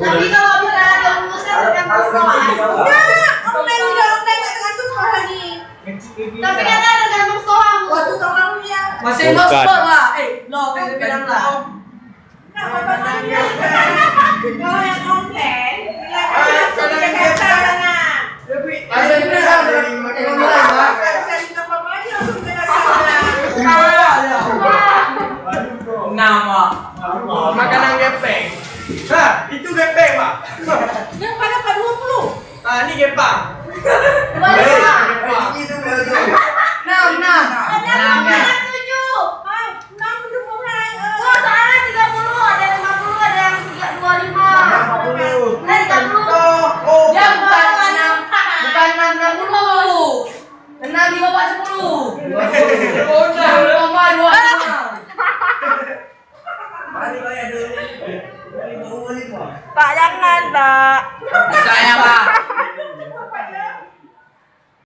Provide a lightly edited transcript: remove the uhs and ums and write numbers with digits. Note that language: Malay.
Tapi kalau misalnya dia lulusnya tergantung sekolah. Enggak, online nggak tergantung sekolah lagi. Tapi kan ada tergantung sekolah. Waktu kamu ya. Masih no sport lah. Lo bisa bilang lah. Kalau yang online, langsung ke Jakarta sana. Masih bilang lah. Saya minta papa aja langsung ke Jakarta. Nama makanan gepeng. Nah, itu gepeng, Pak. Yang pada 20. Ah, ini gepang. Enam. Ada 7. Hai, 6 udah mulai. Oh, soalnya 30, ada yang 50, ada yang 25. Ada 30. Oh, Ya bukan 60. 6 di bawah 10. Udah, koma 25. Pak jangan, Pak.